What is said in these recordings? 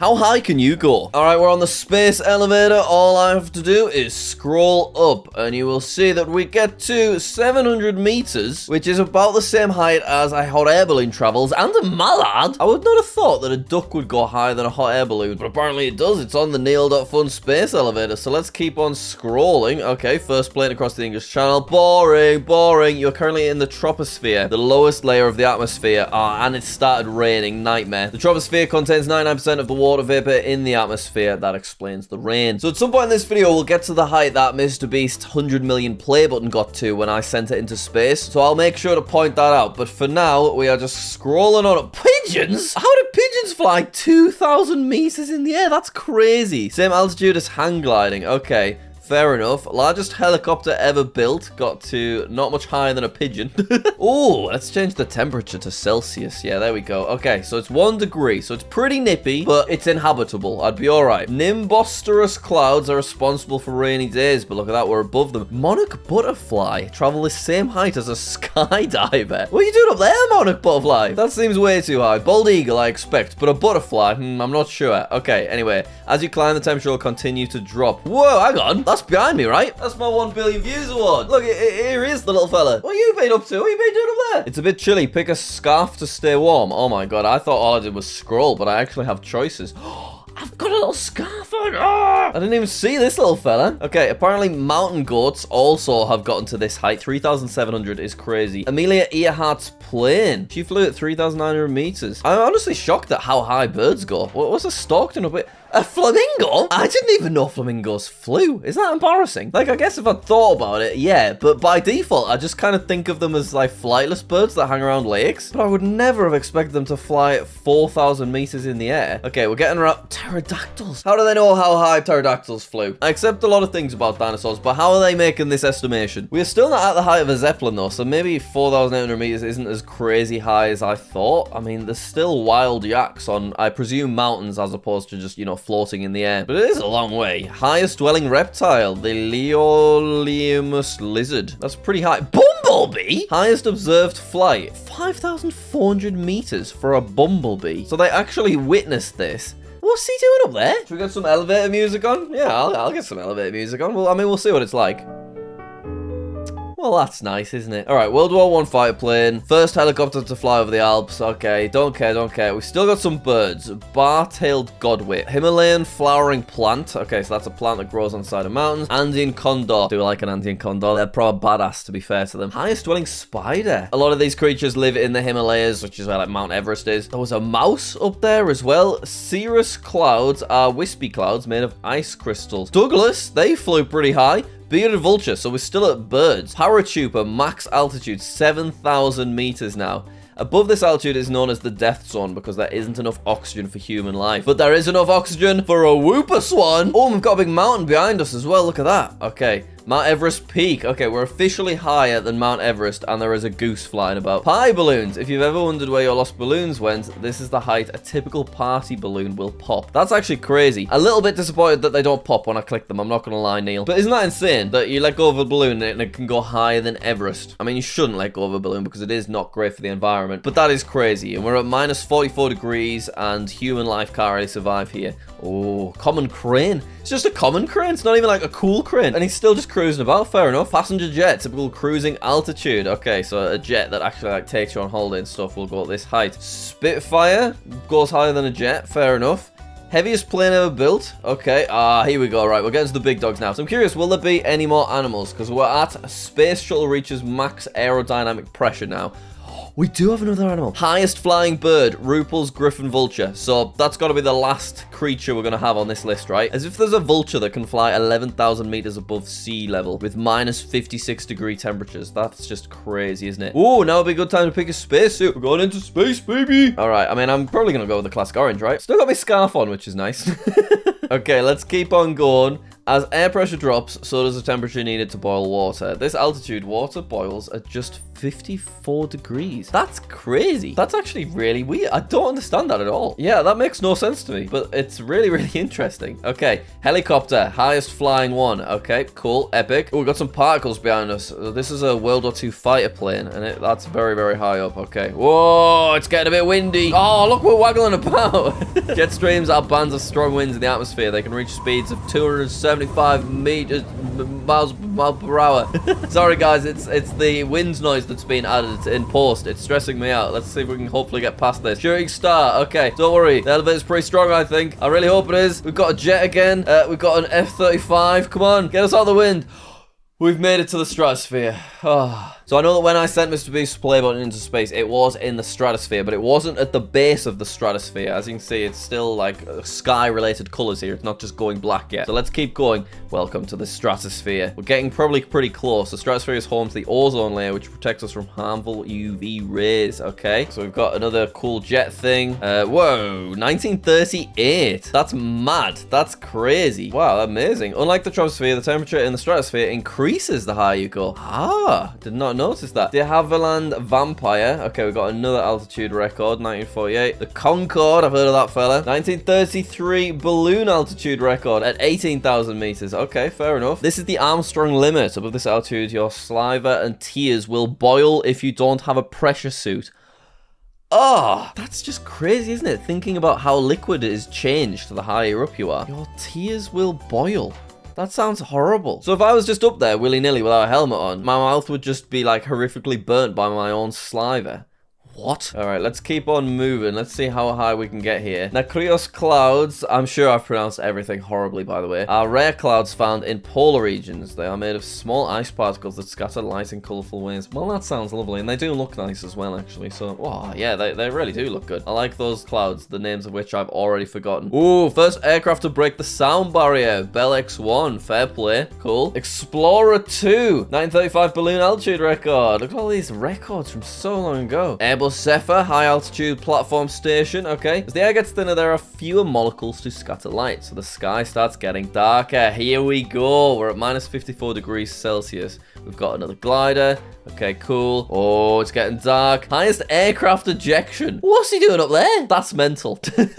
How high can you go? All right, we're on the space elevator. All I have to do is scroll up, and you will see that we get to 700 meters, which is about the same height as a hot air balloon travels, and a mallard. I would not have thought that a duck would go higher than a hot air balloon, but apparently it does. It's on the neal.fun space elevator, so let's keep on scrolling. Okay, first plane across the English Channel. Boring, boring. You're currently in the troposphere, the lowest layer of the atmosphere, and it started raining. Nightmare. The troposphere contains 99% of the water vapor in the atmosphere. That explains the rain. So at some point in this video, we'll get to the height that Mr. Beast's 100 million play button got to when I sent it into space. So I'll make sure to point that out. But for now, we are just scrolling on. Pigeons? How do pigeons fly 2,000 meters in the air? That's crazy. Same altitude as hang gliding. Okay. Fair enough. Largest helicopter ever built. Got to not much higher than a pigeon. Oh, let's change the temperature to Celsius. Yeah, there we go. Okay, so it's 1 degree. So it's pretty nippy, but it's inhabitable. I'd be all right. Nimbosterous clouds are responsible for rainy days, but look at that. We're above them. Monarch butterfly travel the same height as a skydiver. What are you doing up there, monarch butterfly? That seems way too high. Bald eagle, I expect, but a butterfly, I'm not sure. Okay, anyway, as you climb, the temperature will continue to drop. Whoa, hang on. That's behind me, right? That's my 1 billion views award. Look, here he is, the little fella. What you been up to? What you been doing up there? It's a bit chilly. Pick a scarf to stay warm. Oh my god, I thought all I did was scroll, but I actually have choices. I've got a little scarf on. I didn't even see this little fella. Okay, apparently mountain goats also have gotten to this height. 3,700 is crazy. Amelia Earhart's plane. She flew at 3,900 meters. I'm honestly shocked at how high birds go. What's a stork doing up here? A flamingo? I didn't even know flamingos flew. Is that embarrassing? Like, I guess if I'd thought about it, yeah. But by default, I just kind of think of them as, like, flightless birds that hang around lakes. But I would never have expected them to fly at 4,000 meters in the air. Okay, we're getting around... Pterodactyls. How do they know how high pterodactyls flew? I accept a lot of things about dinosaurs, but how are they making this estimation? We're still not at the height of a Zeppelin, though, so maybe 4,800 meters isn't as crazy high as I thought. I mean, there's still wild yaks on, I presume, mountains as opposed to just, you know, floating in the air. But it is a long way. Highest dwelling reptile, the Leolemus lizard. That's pretty high. Bumblebee? Highest observed flight, 5,400 meters for a bumblebee. So they actually witnessed this. What's he doing up there? Should we get some elevator music on? Yeah, I'll get some elevator music on. Well, I mean, we'll see what it's like. Well, that's nice, isn't it? All right, World War I fighter plane. First helicopter to fly over the Alps. Okay, don't care, don't care. We still got some birds. Bar-tailed godwit. Himalayan flowering plant. Okay, so that's a plant that grows on the side of mountains. Andean condor. Do like an Andean condor. They're probably badass, to be fair to them. Highest dwelling spider. A lot of these creatures live in the Himalayas, which is where, like, Mount Everest is. There was a mouse up there as well. Cirrus clouds are wispy clouds made of ice crystals. Douglas, they flew pretty high. Bearded vulture, so we're still at birds. Paratrooper, max altitude, 7,000 meters now. Above this altitude is known as the death zone because there isn't enough oxygen for human life. But there is enough oxygen for a whooper swan. Oh, we've got a big mountain behind us as well. Look at that. Okay. Mount Everest peak. Okay, we're officially higher than Mount Everest, and there is a goose flying about. Pie balloons. If you've ever wondered where your lost balloons went, this is the height a typical party balloon will pop. That's actually crazy. A little bit disappointed that they don't pop when I click them. I'm not going to lie, Neil. But isn't that insane that you let go of a balloon and it can go higher than Everest? I mean, you shouldn't let go of a balloon because it is not great for the environment. But that is crazy. And we're at minus 44 degrees, and human life can't really survive here. Oh, common crane. It's just a common crane. It's not even like a cool crane. And he's still just cruising about. Fair enough. Passenger jet, typical cruising altitude. Okay, so a jet that actually like takes you on holiday and stuff will go at this height. Spitfire goes higher than a jet. Fair enough. Heaviest plane ever built. Okay, here we go. Right, we're getting to the big dogs now. So I'm curious, will there be any more animals? Because we're at space shuttle reaches max aerodynamic pressure now. We do have another animal. Highest flying bird, Ruppel's griffon vulture. So that's got to be the last creature we're going to have on this list, right? As if there's a vulture that can fly 11,000 meters above sea level with minus 56 degree temperatures. That's just crazy, isn't it? Oh, now would be a good time to pick a spacesuit. We're going into space, baby. All right, I mean, I'm probably going to go with the classic orange, right? Still got my scarf on, which is nice. Okay, let's keep on going. As air pressure drops, so does the temperature needed to boil water. At this altitude, water boils at just -54 degrees. That's crazy. That's actually really weird. I don't understand that at all. Yeah, that makes no sense to me, but it's really, really interesting. Okay, helicopter, highest flying one. Okay, cool, epic. Oh, we've got some particles behind us. This is a World War II fighter plane, and that's very, very high up. Okay. Whoa, it's getting a bit windy. Oh, look, we're waggling about. Jet streams are bands of strong winds in the atmosphere. They can reach speeds of 275 miles per hour. Sorry, guys, it's the wind noise that's been added in post. It's stressing me out. Let's see if we can hopefully get past this. Shooting star. Okay, don't worry. The elevator's pretty strong, I think. I really hope it is. We've got a jet again. We've got an F-35. Come on, get us out of the wind. We've made it to the stratosphere. Oh. So I know that when I sent Mr. Beast's play button into space, it was in the stratosphere, but it wasn't at the base of the stratosphere. As you can see, it's still like sky-related colors here. It's not just going black yet. So let's keep going. Welcome to the stratosphere. We're getting probably pretty close. The stratosphere is home to the ozone layer, which protects us from harmful UV rays. Okay, so we've got another cool jet thing. Whoa, 1938. That's mad. That's crazy. Wow, amazing. Unlike the troposphere, the temperature in the stratosphere increases the higher you go. Ah, did not notice that. De Havilland Vampire. Okay, we got another altitude record, 1948. The Concorde, I've heard of that fella. 1933 balloon altitude record at 18,000 meters. Okay, fair enough. This is the Armstrong limit. Above this altitude, your saliva and tears will boil if you don't have a pressure suit. Oh, that's just crazy, isn't it? Thinking about how liquid is changed the higher up you are. Your tears will boil. That sounds horrible. So if I was just up there willy-nilly without a helmet on, my mouth would just be like horrifically burnt by my own saliva. What? All right, let's keep on moving. Let's see how high we can get here. Nacreous clouds, I'm sure I've pronounced everything horribly, by the way, are rare clouds found in polar regions. They are made of small ice particles that scatter light in colorful ways. Well, that sounds lovely, and they do look nice as well, actually. So, oh, yeah, they really do look good. I like those clouds, the names of which I've already forgotten. Ooh, first aircraft to break the sound barrier. Bell X-1, fair play. Cool. Explorer 2, 1935 balloon altitude record. Look at all these records from so long ago. Airbus Zephyr, high altitude platform station. Okay, as the air gets thinner, there are fewer molecules to scatter light, so the sky starts getting darker. Here we go. We're at -54 degrees Celsius. We've got another glider. Okay, cool. Oh, it's getting dark. Highest aircraft ejection. What's he doing up there? That's mental.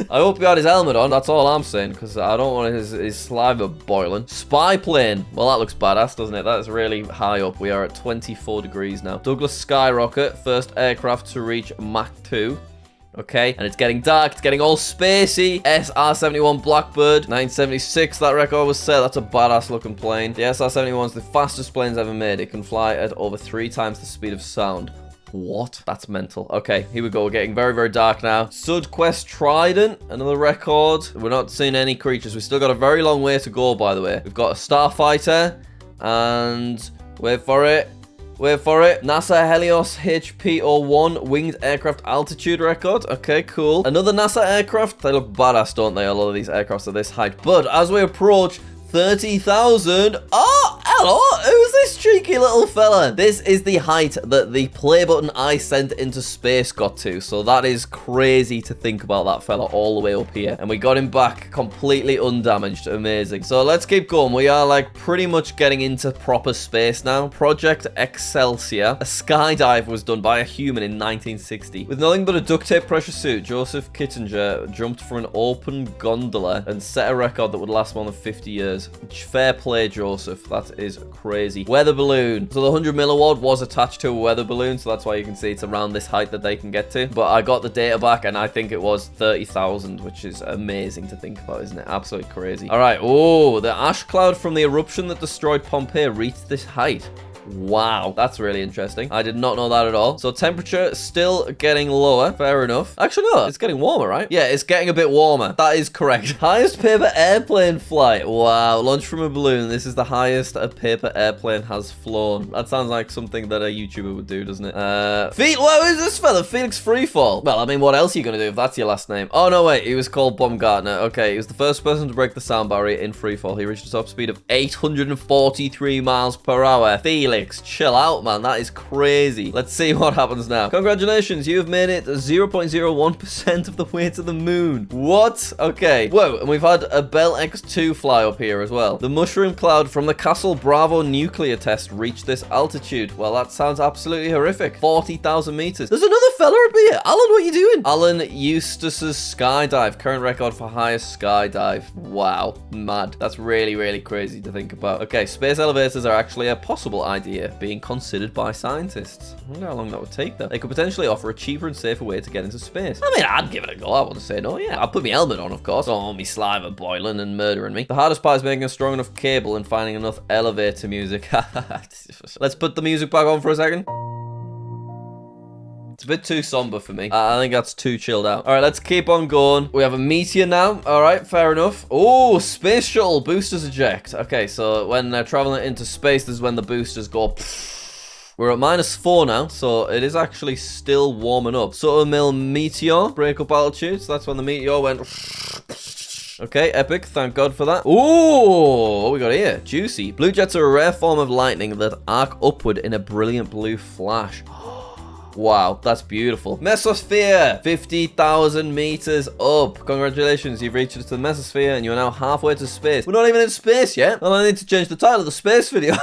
I hope he had his helmet on. That's all I'm saying, because I don't want his saliva boiling. Spy plane. Well, that looks badass, doesn't it? That's really high up. We are at 24 degrees now. Douglas Skyrocket, first aircraft to reach Mach 2. Okay, and it's getting dark, it's getting all spacey. SR-71 Blackbird, 1976, that record was set. That's a badass looking plane. The SR-71 is the fastest planes ever made. It can fly at over 3 times the speed of sound. What? That's mental. Okay, here we go. We're getting very, very dark now. Sudquest Trident, another record. We're not seeing any creatures. We've still got a very long way to go, by the way. We've got a starfighter, and wait for it. Wait for it. NASA Helios HP-01 winged aircraft altitude record. Okay, cool. Another NASA aircraft. They look badass, don't they? A lot of these aircrafts at this height. But as we approach 30,000. Oh, hello. Who's this cheeky little fella? This is the height that the play button I sent into space got to. So that is crazy to think about that fella all the way up here. And we got him back completely undamaged. Amazing. So let's keep going. We are like pretty much getting into proper space now. Project Excelsior. A skydive was done by a human in 1960. With nothing but a duct tape pressure suit, Joseph Kittinger jumped from an open gondola and set a record that would last more than 50 years. Fair play, Joseph. That is crazy. Weather balloon. So the 100 milliwatt was attached to a weather balloon, so that's why you can see it's around this height that they can get to. But I got the data back, and I think it was 30,000, which is amazing to think about, isn't it? Absolutely crazy. All right. Oh, the ash cloud from the eruption that destroyed Pompeii reached this height. Wow, that's really interesting. I did not know that at all. So temperature still getting lower. Fair enough. Actually, no, it's getting warmer, right? Yeah, it's getting a bit warmer. That is correct. Highest paper airplane flight. Wow, launch from a balloon. This is the highest a paper airplane has flown. That sounds like something that a YouTuber would do, doesn't it? Whoa, who's this fella? Felix Freefall. Well, I mean, what else are you going to do if that's your last name? Oh, no, wait. He was called Baumgartner. Okay, he was the first person to break the sound barrier in freefall. He reached a top speed of 843 miles per hour. Felix. Alex, chill out, man. That is crazy. Let's see what happens now. Congratulations, you have made it 0.01% of the way to the moon. What? Okay. Whoa, and we've had a Bell X2 fly up here as well. The mushroom cloud from the Castle Bravo nuclear test reached this altitude. Well, that sounds absolutely horrific. 40,000 meters. There's another fella up here. Alan, what are you doing? Alan Eustace's skydive. Current record for highest skydive. Wow. Mad. That's really, really crazy to think about. Okay, space elevators are actually a possible idea being considered by scientists. I wonder how long that would take, though. They could potentially offer a cheaper and safer way to get into space. I mean, I'd give it a go. I wouldn't say no. Yeah, I'll put my helmet on, of course. Don't want me saliva boiling and murdering me. The hardest part is making a strong enough cable and finding enough elevator music. Let's put the music back on for a second. It's a bit too somber for me. I think that's too chilled out. All right, let's keep on going. We have a meteor now. All right, fair enough. Oh, space shuttle boosters eject. Okay, so when they're traveling into space, this is when the boosters go. We're at -4 now, so it is actually still warming up. Mill meteor, break up altitude. So that's when the meteor went. Okay, epic. Thank God for that. Ooh, what we got here? Juicy. Blue jets are a rare form of lightning that arc upward in a brilliant blue flash. Wow, that's beautiful. Mesosphere, 50,000 meters up. Congratulations, you've reached the mesosphere and you're now halfway to space. We're not even in space yet. Well, I need to change the title of the space video.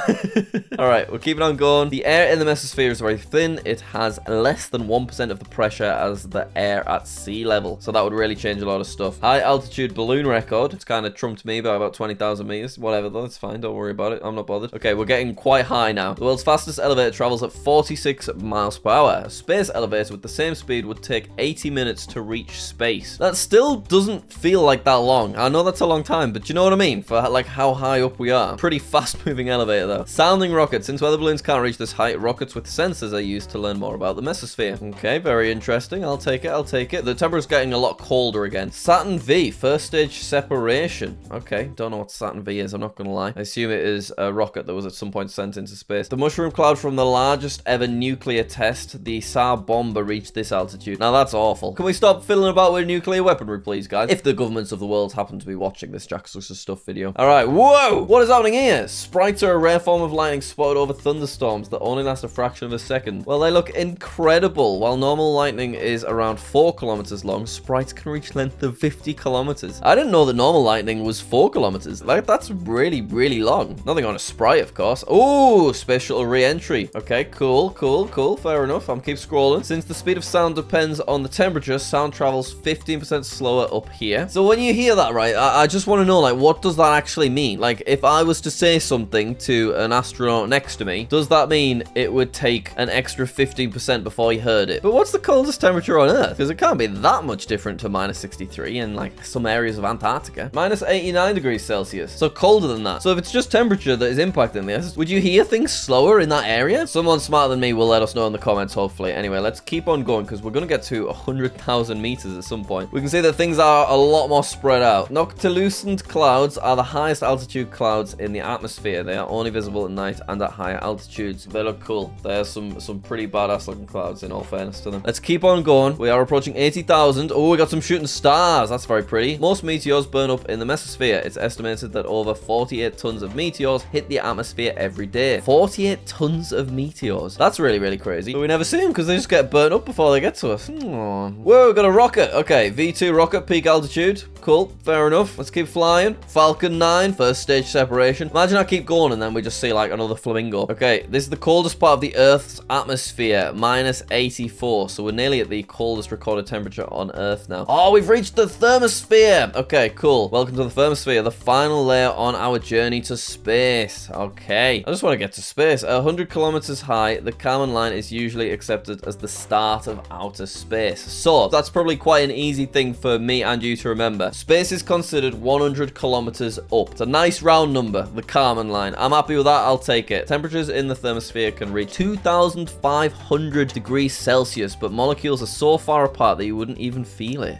All right, we're keeping on going. The air in the mesosphere is very thin. It has less than 1% of the pressure as the air at sea level. So that would really change a lot of stuff. High altitude balloon record. It's kind of trumped me by about 20,000 meters. Whatever, though, it's fine. Don't worry about it. I'm not bothered. Okay, we're getting quite high now. The world's fastest elevator travels at 46 miles per hour. A space elevator with the same speed would take 80 minutes to reach space. That still doesn't feel like that long. I know that's a long time, but you know what I mean? For like how high up we are. Pretty fast moving elevator though. Sounding rockets. Since weather balloons can't reach this height, rockets with sensors are used to learn more about the mesosphere. Okay, very interesting. I'll take it. I'll take it. The temperature's getting a lot colder again. Saturn V, first stage separation. Okay, don't know what Saturn V is. I'm not gonna lie. I assume it is a rocket that was at some point sent into space. The mushroom cloud from the largest ever nuclear test, the SAR bomber, reached this altitude. Now that's awful. Can we stop fiddling about with nuclear weaponry, please, guys? If the governments of the world happen to be watching this JackSucksAtStuff video. All right, whoa! What is happening here? Sprites are a rare form of lightning spotted over thunderstorms that only last a fraction of a second. Well, they look incredible. While normal lightning is around 4 kilometers long, sprites can reach length of 50 kilometers. I didn't know that normal lightning was 4 kilometers. Like, that's really, really long. Nothing on a sprite, of course. Oh, space shuttle re-entry. Okay, cool, cool, cool. Fair enough. I'm keep scrolling. Since the speed of sound depends on the temperature, sound travels 15% slower up here. So when you hear that, right, I just want to know, like, what does that actually mean? Like, if I was to say something to an astronaut next to me, does that mean it would take an extra 15% before he heard it? But what's the coldest temperature on Earth? Because it can't be that much different to -63 in, like, some areas of Antarctica. -89 degrees Celsius. So colder than that. So if it's just temperature that is impacting this, would you hear things slower in that area? Someone smarter than me will let us know in the comments, hopefully. Anyway, let's keep on going because we're going to get to 100,000 meters at some point. We can see that things are a lot more spread out. Noctilucent clouds are the highest altitude clouds in the atmosphere. They are only visible at night and at higher altitudes. They look cool. There's some pretty badass looking clouds, in all fairness to them. Let's keep on going. We are approaching 80,000. Oh, we got some shooting stars. That's very pretty. Most meteors burn up in the mesosphere. It's estimated that over 48 tons of meteors hit the atmosphere every day. 48 tons of meteors. That's really, really crazy. But we never see them because they just get burnt up before they get to us. Whoa, we got a rocket. Okay, V2 rocket, peak altitude. Cool, fair enough. Let's keep flying. Falcon 9, first stage separation. Imagine I keep going and then we just see like another flamingo. Okay, this is the coldest part of the Earth's atmosphere, -84. So we're nearly at the coldest recorded temperature on Earth now. Oh, we've reached the thermosphere. Okay, cool. Welcome to the thermosphere, the final layer on our journey to space. Okay, I just want to get to space. 100 kilometers high, the Kármán line is usually accepted as the start of outer space. So that's probably quite an easy thing for me and you to remember. Space is considered 100 kilometers up. It's a nice round number, the Kármán line. I'm happy with that. I'll take it. Temperatures in the thermosphere can reach 2,500 degrees Celsius, but molecules are so far apart that you wouldn't even feel it.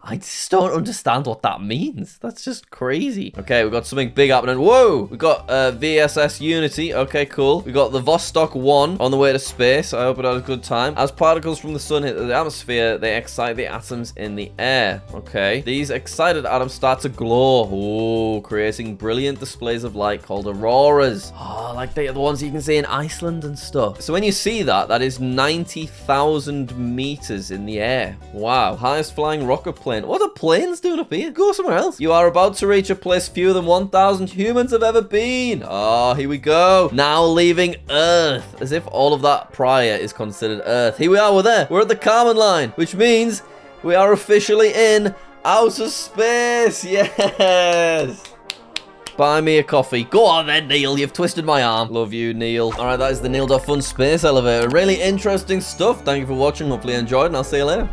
I just don't understand what that means. That's just crazy. Okay, we've got something big happening. Whoa! We've got VSS Unity. Okay, cool. We got the Vostok 1 on the way to space. I hope it had a good time. As particles from the sun hit the atmosphere, they excite the atoms in the air. Okay. These excited atoms start to glow. Oh, creating brilliant displays of light called auroras. Oh, like the ones you can see in Iceland and stuff. So when you see that, that is 90,000 meters in the air. Wow. Highest flying rocket plane. What are planes doing up here? Go somewhere else. You are about to reach a place fewer than 1,000 humans have ever been. Oh, here we go. Now leaving Earth. As if all of that prior is considered Earth. Here we are. We're there. We're at the Kármán line, which means we are officially in outer space. Yes. Buy me a coffee. Go on then, Neil. You've twisted my arm. Love you, Neil. All right, that is the neal.fun space elevator. Really interesting stuff. Thank you for watching. Hopefully you enjoyed, and I'll see you later.